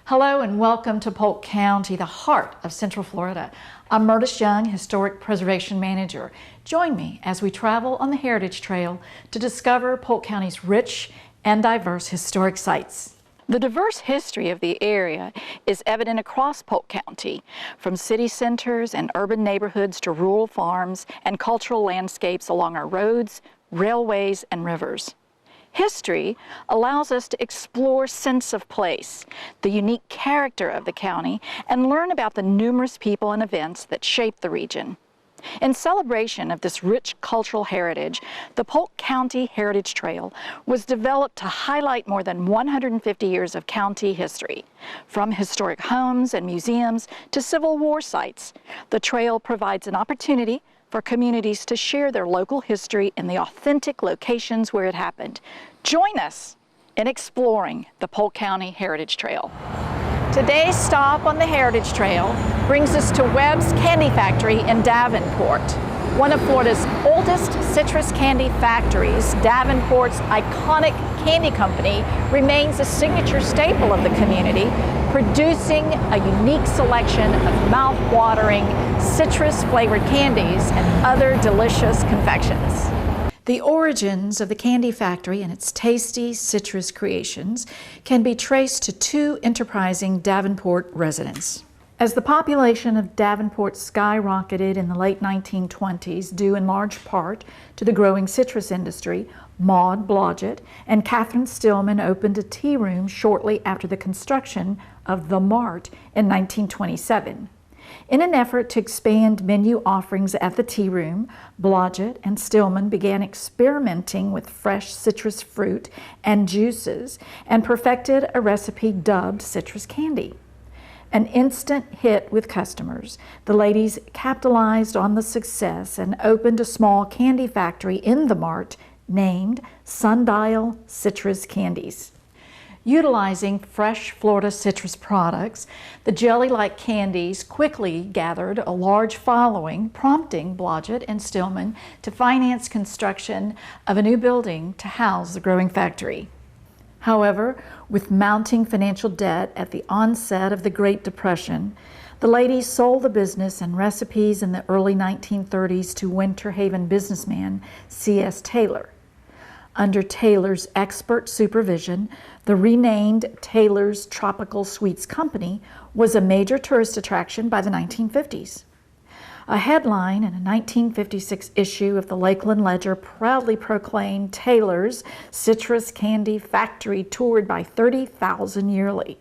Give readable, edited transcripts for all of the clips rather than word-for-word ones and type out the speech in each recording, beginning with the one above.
Hello and welcome to Polk County, the heart of Central Florida. I'm Myrtis Young, Historic Preservation Manager. Join me as we travel on the Heritage Trail to discover Polk County's rich and diverse historic sites. The diverse history of the area is evident across Polk County, from city centers and urban neighborhoods to rural farms and cultural landscapes along our roads, railways, and rivers. History allows us to explore sense of place, the unique character of the county, and learn about the numerous people and events that shape the region. In celebration of this rich cultural heritage, the Polk County Heritage Trail was developed to highlight more than 150 years of county history. From historic homes and museums to Civil War sites, the trail provides an opportunity for communities to share their local history in the authentic locations where it happened. Join us in exploring the Polk County Heritage Trail. Today's stop on the Heritage Trail brings us to Webb's Candy Factory in Davenport. One of Florida's oldest citrus candy factories, Davenport's iconic candy company remains a signature staple of the community, producing a unique selection of mouth-watering citrus-flavored candies and other delicious confections. The origins of the candy factory and its tasty citrus creations can be traced to two enterprising Davenport residents. As the population of Davenport skyrocketed in the late 1920s, due in large part to the growing citrus industry, Maud Blodgett and Catherine Stillman opened a tea room shortly after the construction of The Mart in 1927. In an effort to expand menu offerings at the tea room, Blodgett and Stillman began experimenting with fresh citrus fruit and juices and perfected a recipe dubbed citrus candy. An instant hit with customers, the ladies capitalized on the success and opened a small candy factory in the Mart named Sundial Citrus Candies. Utilizing fresh Florida citrus products, the jelly-like candies quickly gathered a large following, prompting Blodgett and Stillman to finance construction of a new building to house the growing factory. However, with mounting financial debt at the onset of the Great Depression, the ladies sold the business and recipes in the early 1930s to Winter Haven businessman C.S. Taylor. Under Taylor's expert supervision, the renamed Taylor's Tropical Sweets Company was a major tourist attraction by the 1950s. A headline in a 1956 issue of the Lakeland Ledger proudly proclaimed Taylor's Citrus Candy Factory toured by 30,000 yearly.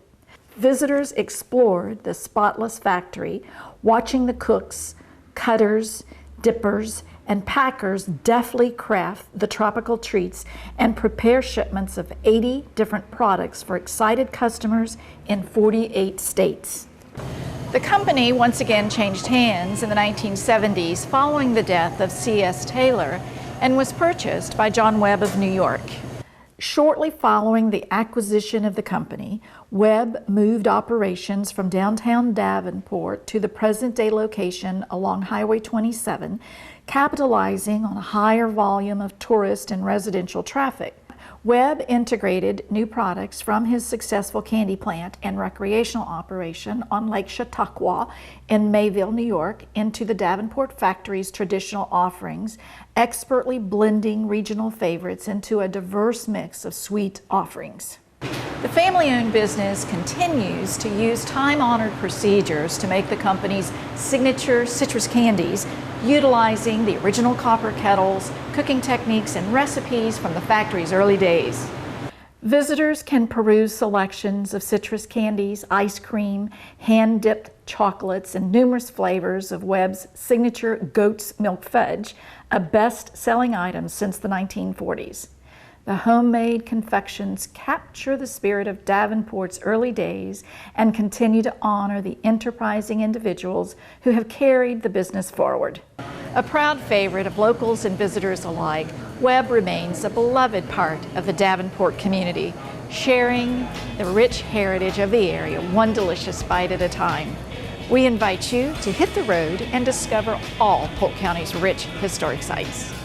Visitors explored the spotless factory, watching the cooks, cutters, dippers, and packers deftly craft the tropical treats and prepare shipments of 80 different products for excited customers in 48 states. The company once again changed hands in the 1970s following the death of C.S. Taylor and was purchased by John Webb of New York. Shortly following the acquisition of the company, Webb moved operations from downtown Davenport to the present-day location along Highway 27, capitalizing on a higher volume of tourist and residential traffic. Webb integrated new products from his successful candy plant and recreational operation on Lake Chautauqua in Mayville, New York, into the Davenport factory's traditional offerings, expertly blending regional favorites into a diverse mix of sweet offerings. The family-owned business continues to use time-honored procedures to make the company's signature citrus candies, utilizing the original copper kettles, cooking techniques, and recipes from the factory's early days. Visitors can peruse selections of citrus candies, ice cream, hand-dipped chocolates, and numerous flavors of Webb's signature goat's milk fudge, a best-selling item since the 1940s. The homemade confections capture the spirit of Davenport's early days and continue to honor the enterprising individuals who have carried the business forward. A proud favorite of locals and visitors alike, Webb remains a beloved part of the Davenport community, sharing the rich heritage of the area one delicious bite at a time. We invite you to hit the road and discover all Polk County's rich historic sites.